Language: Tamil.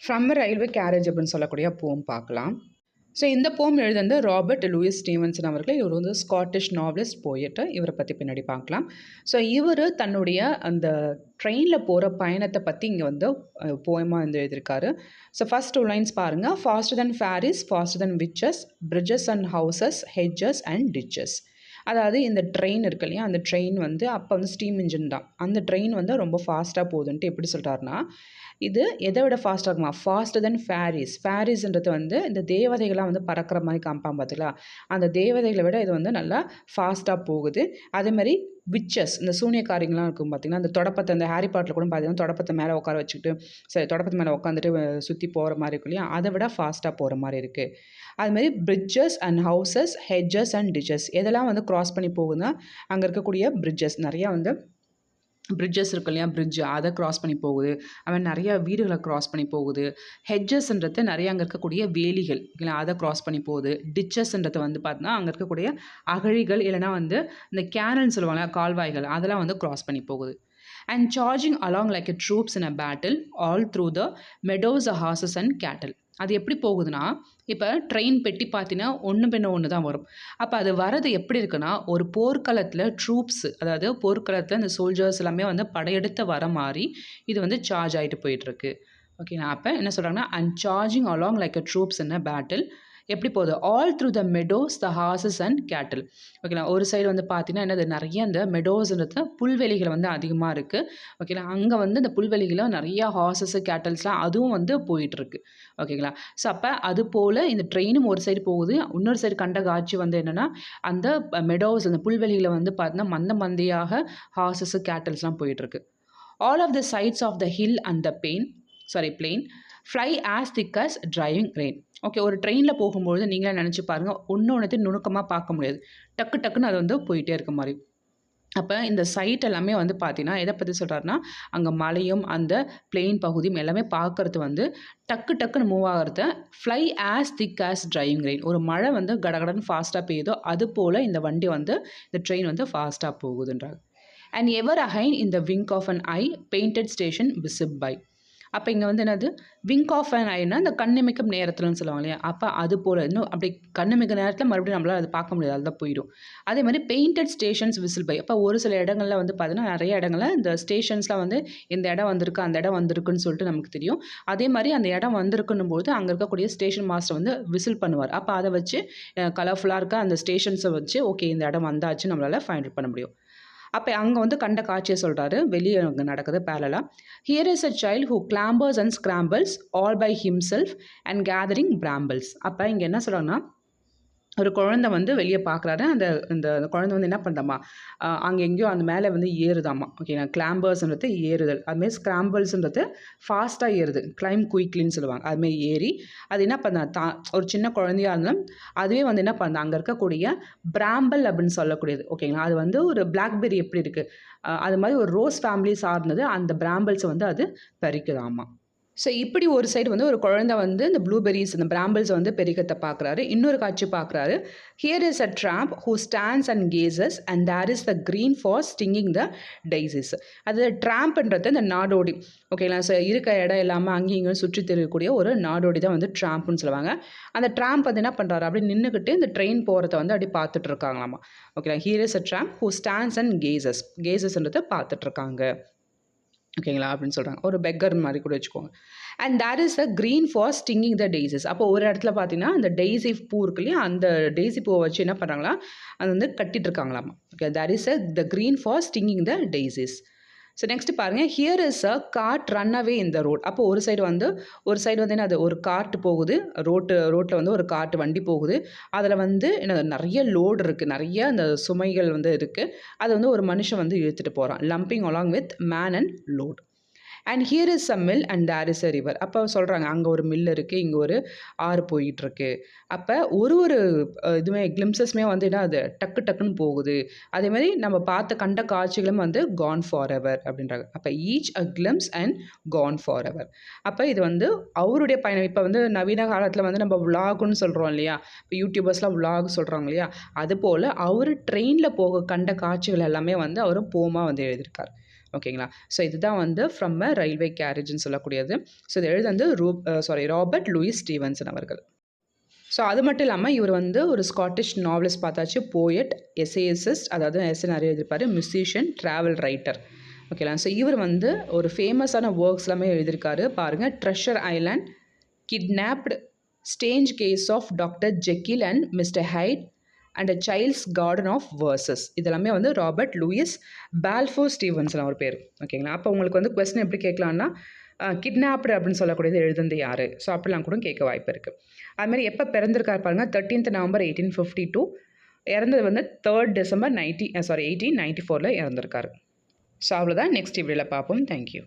ஃப்ரம் ரயில்வே கேரேஜ் அப்படின்னு சொல்லக்கூடிய போம் பார்க்கலாம். ஸோ இந்த போம் எழுதுந்து ராபர்ட் லூயிஸ் ஸ்டீவன்சன் அவர்கள். இவர் வந்து ஸ்காட்டிஷ் நாவலிஸ்ட், போயட்டு. இவரை பற்றி பின்னாடி பார்க்கலாம். ஸோ இவர் தன்னுடைய அந்த ட்ரெயினில் போகிற பயணத்தை பற்றி இங்கே வந்து போயமாக வந்து எழுதியிருக்காரு. ஸோ ஃபர்ஸ்ட் 2 லைன்ஸ் பாருங்கள். Faster than fairies, faster than witches, bridges and houses, hedges and ditches. அதாவது இந்த ட்ரெயின் இருக்கு இல்லையா, அந்த ட்ரெயின் வந்து அப்போ வந்து ஸ்டீம் இன்ஜின் தான். அந்த ட்ரெயின் வந்து ரொம்ப ஃபாஸ்ட்டாக போகுதுன்ட்டு எப்படி சொல்கிறாருன்னா, இது எதை விட ஃபாஸ்ட்டாக இருக்குமா, ஃபாஸ்டர் தென் ஃபேரிஸ். ஃபேரிஸ்ன்றது வந்து இந்த தேவதைகளாக வந்து பறக்கிற மாதிரி காமிப்பாங்க பார்த்தீங்களா, அந்த தேவதைகளை விட இது வந்து நல்லா ஃபாஸ்ட்டாக போகுது. அதேமாதிரி விச்சஸ், இந்த சூனியக்காரிங்களாம் இருக்கும் பார்த்தீங்கன்னா, அந்த தொடப்பத்தை, அந்த ஹாரி பாட்டில் கூட பார்த்தீங்கன்னா தொடப்பத்தை மேலே உட்கார வச்சுக்கிட்டு, சரி தொடப்பத்து மேலே உட்காந்துட்டு சுற்றி போகிற மாதிரி இருக்கும் இல்லையா, அதை விட ஃபாஸ்ட்டாக போகிற மாதிரி இருக்குது. அதுமாதிரி bridges and houses, hedges and ditches. எதெல்லாம் வந்து க்ராஸ் பண்ணி போகுதுன்னா, அங்கே இருக்கக்கூடிய பிரிட்ஜஸ், நிறையா வந்து பிரிட்ஜஸ் இருக்கு இல்லையா, பிரிட்ஜ் அதை க்ராஸ் பண்ணி போகுது. அவன் நிறையா வீடுகளை க்ராஸ் பண்ணி போகுது. ஹெட்ஜஸ்ன்றது நிறையா அங்கே இருக்கக்கூடிய வேலிகள் இல்லை, அதை க்ராஸ் பண்ணி போகுது. டிச்சஸ்ன்றது வந்து பார்த்தீங்கன்னா அங்கே இருக்கக்கூடிய அகழிகள், இல்லைனா வந்து இந்த கேனல்னு சொல்லுவாங்க, கால்வாய்கள், அதெல்லாம் வந்து க்ராஸ் பண்ணி போகுது. And charging along like a troops in a battle all through the meadows, horses and கேட்டல். அது எப்படி போகுதுன்னா, இப்போ ட்ரெயின் பெட்டி பார்த்தீங்கன்னா ஒன்று பின்ன ஒன்று தான் வரும். அப்போ அது வரது எப்படி இருக்குன்னா, ஒரு போர்க்களத்தில் ட்ரூப்ஸ், அதாவது போர்க்களத்தில் இந்த சோல்ஜர்ஸ் எல்லாமே வந்து படையெடுத்து வர மாதிரி இது வந்து சார்ஜ் ஆகிட்டு போயிட்டுருக்கு. ஓகேண்ணா. அப்போ என்ன சொல்கிறாங்கன்னா, and charging along like a troops in a battle. எப்படி போகுது, all through the meadows, the horses and கேட்டில். ஓகேங்களா. ஒரு சைடு வந்து பார்த்தீங்கன்னா என்னது, நிறைய இந்த மெடோஸ்ன்றது புல்வெளிகள் வந்து அதிகமாக இருக்குது. ஓகேங்களா. அங்கே வந்து இந்த புல்வெளிகளில் நிறையா ஹார்சஸ், கேட்டல்ஸ்லாம் அதுவும் வந்து போயிட்டுருக்கு. ஓகேங்களா. ஸோ அப்போ அது போல் இந்த ட்ரெயினும் ஒரு சைடு போகுது. இன்னொரு சைடு கண்ட காட்சி வந்து என்னென்னா, அந்த மெடோஸ், அந்த புல்வெளிகளை வந்து பார்த்தீங்கன்னா மந்த மந்தையாக ஹார்சஸ், கேட்டல்ஸ்லாம் போயிட்டுருக்கு. All of the sides of the hill and the plain fly as thick as driving rain. Okay, ஒரு ட்ரெயினில் போகும்போது நீங்களே நினச்சி பாருங்கள், ஒன்று நுணுக்கமாக பார்க்க முடியாது. டக்கு டக்குன்னு அது வந்து போயிட்டே இருக்க மாதிரி. அப்போ இந்த சைட் எல்லாமே வந்து பார்த்தீங்கன்னா எதை பற்றி சொல்கிறாருன்னா, அங்கே மலையும் அந்த பிளெயின் பகுதியும் எல்லாமே பார்க்குறது வந்து டக்கு டக்குன்னு மூவ் ஆகிறத ஃப்ளை ஆஸ் திக் ஆஸ் டிரைவிங் ரெயின். ஒரு மழை வந்து கடகடன்னு ஃபாஸ்ட்டாக பெய்யுதோ அது போல் இந்த வண்டி வந்து, இந்த ட்ரெயின் வந்து ஃபாஸ்ட்டாக போகுதுன்றாங்க. And ever again in the wink of an eye painted station விசிப் பை. அப்போ இங்கே வந்து என்னது, விங்க் ஆஃப் அன் ஐனா இந்த கண்ணிமைக்கும் நேரத்தில்னு சொல்லுவாங்க இல்லையா, அப்போ அது போல் இன்னும் அப்படி கண்ணிமைக்க நேரத்தில் மறுபடியும் நம்மளால் அது பார்க்க முடியாது, அதில் போயிடும். அதே மாதிரி பெயிண்டட் ஸ்டேஷன்ஸ் விசில் பை. அப்போ ஒரு சில இடங்களில் வந்து பார்த்தீங்கன்னா, நிறைய இடங்களில் இந்த ஸ்டேஷன்ஸ்லாம் வந்து இந்த இடம் வந்திருக்கு, அந்த இடம் வந்திருக்குன்னு சொல்லிட்டு நமக்கு தெரியும். அதே மாதிரி அந்த இடம் வந்திருக்குன்னும் போது அங்கே இருக்கக்கூடிய ஸ்டேஷன் மாஸ்டர் வந்து விசில் பண்ணுவார். அப்போ அதை வச்சு கலர்ஃபுல்லாக இருக்க அந்த ஸ்டேஷன்ஸை வச்சு ஓகே இந்த இடம் வந்தாச்சு நம்மளால் ஃபைண்ட் அவுட் பண்ண முடியும். அப்போ அங்கே வந்து கண்ட காட்சியை சொல்கிறாரு, வெளியே அங்கே நடக்குது பேரலா. Here is a child who clambers and scrambles all by himself and gathering brambles. அப்போ இங்கே என்ன சொல்கிறாங்கன்னா, ஒரு குழந்தை வந்து வெளியே பார்க்குறாரு. அந்த இந்த குழந்தை வந்து என்ன பண்ணுறாமா, அங்கே எங்கேயோ அந்த மேலே வந்து ஏறுதாமா. ஓகேங்களா. கிளாம்பர்ஸ்ன்றது ஏறுதல், அதுமாரி ஸ்கிராம்பிள்ஸ்ன்றது ஃபாஸ்ட்டாக ஏறுது, கிளைம் குயிக்லின்னு சொல்லுவாங்க. அதுமாரி ஏறி அது என்ன பண்ண ஒரு சின்ன குழந்தையாக இருந்தாலும் அதுவே வந்து என்ன பண்ண, அங்கே இருக்கக்கூடிய பிராம்பிள் அப்படின்னு சொல்லக்கூடியது. ஓகேங்களா. அது வந்து ஒரு பிளாக்பெர்ரி எப்படி இருக்குது, அது மாதிரி ஒரு ரோஸ் ஃபேமிலி சார்ந்தது. அந்த பிராம்பிள்ஸை வந்து அது பறிக்குதாமா. ஸோ இப்படி ஒரு சைடு வந்து ஒரு குழந்தை வந்து இந்த ப்ளூபெரிஸ், இந்த பிராம்பிள்ஸ் வந்து பெருக்கத்தை பார்க்குறாரு. இன்னொரு காட்சி பார்க்குறாரு. Here is a tramp who stands and gazes and there is the green for stringing the daisies. அது ட்ராம்ப்ன்றது இந்த நாடோடி. ஓகேங்களா. ஸோ இருக்க இடம் இல்லாமல் அங்கேயும் இங்கேயும் சுற்றி தெரியக்கூடிய ஒரு நாடோடி தான் வந்து ட்ராம்ப்னு சொல்லுவாங்க. அந்த ட்ராம்ப் வந்து என்ன பண்ணுறாரு, அப்படி நின்றுக்கிட்டு இந்த ட்ரெயின் போகிறத வந்து அப்படி பார்த்துட்டு இருக்காங்களாமா. ஓகேங்களா. Here is a tramp who stands and கேசஸ்ன்றதை பார்த்துட்ருக்காங்க. ஓகேங்களா அப்படின்னு சொல்கிறாங்க. ஒரு பெக்கர் மாதிரி கூட வச்சுக்கோங்க. And there is a green for stringing the daisies. அப்போ ஒரு இடத்துல பார்த்தீங்கன்னா அந்த டெய்ஸி பூ இருக்கு இல்லையா, அந்த டெய்ஸி பூவை வச்சு என்ன பண்ணுறாங்களா, அது வந்து கட்டிட்டு இருக்காங்களாமா. Okay, there is a the green for stringing the daisies. So next பாருங்கள். Here is a cart run away in the road. அப்போ ஒரு சைடு வந்து என்ன, அது ஒரு கார்ட் போகுது, ரோட்டில் வந்து ஒரு கார்ட் வண்டி போகுது. அதில் வந்து என்ன நிறைய லோடு இருக்குது, நிறைய அந்த சுமைகள் வந்து இருக்குது. அதை வந்து ஒரு மனுஷன் வந்து இழுத்துட்டு போகிறான், lumping along with man and load. And here is a mill and there is a river. அப்போ சொல்கிறாங்க அங்கே ஒரு மில் இருக்குது, இங்கே ஒரு ஆறு போயிட்டுருக்கு. அப்போ ஒரு இதுவுமே கிளிம்சஸ்மே வந்து என்ன, அது டக்கு டக்குன்னு போகுது. அதேமாதிரி நம்ம கண்ட காட்சிகளும் வந்து கான் ஃபார் எவர் அப்படின்றாங்க. அப்போ each a glimpse and gone forever. அப்போ இது வந்து அவருடைய பயணம். இப்போ வந்து நவீன காலத்தில் வந்து நம்ம விலாகுன்னு சொல்கிறோம் இல்லையா, இப்போ யூடியூபர்ஸ்லாம் விலாக் சொல்கிறாங்க இல்லையா, அதுபோல் அவர் ட்ரெயினில் கண்ட காட்சிகள் எல்லாமே வந்து அவர் போமாக வந்து எழுதியிருக்கார். ஓகேங்களா? ஸோ இதுதான் வந்து ஃப்ரம் அ ரயில்வே கேரேஜ்ன்னு சொல்லக்கூடியது. ஸோ இத எழுதுனது ராபர்ட் லூயிஸ் ஸ்டீவன்சன் அவர்கள். ஸோ அது மட்டும் இல்லாம இவர் வந்து ஒரு ஸ்காட்டிஷ் நாவலிஸ்ட் பார்த்தாச்சு, போயட், எஸ்ஏயிஸ்ட் அதாவது எஸ்ஸே நிறைய எழுதியிருப்பாரு, மியூசிஷியன், டிராவல் ரைட்டர். ஓகேங்களா? ஸோ இவர் வந்து ஒரு ஃபேமஸான ஒர்க்ஸ் எல்லாமே எழுதியிருக்காரு. பாருங்க, Treasure Island, Kidnapped, Strange Case of Doctor Jekyll and Mister Hyde and A Child's Garden of Verses. இதெல்லாமே வந்து ராபர்ட் லூயிஸ் பால்ஃபோர் ஸ்டீவன்சன் அவர் பேர். ஓகேங்களா? அப்போ உங்களுக்கு வந்து கொஸ்டின் எப்படி கேட்கலான்னா, கிட்னாப்டு அப்படின்னு சொல்லக்கூடியது எழுதுனது யார்? ஸோ அப்படிலாம் கூட கேட்க வாய்ப்பு இருக்குது. அதுமாதிரி எப்போ பிறந்திருக்காரு பாருங்கள், 13th November 1852. இறந்தது வந்து 3rd December 1894 இறந்திருக்காரு. ஸோ அவ்வளோதான். நெக்ஸ்ட் வீடியோவில் பார்ப்போம். தேங்க்யூ.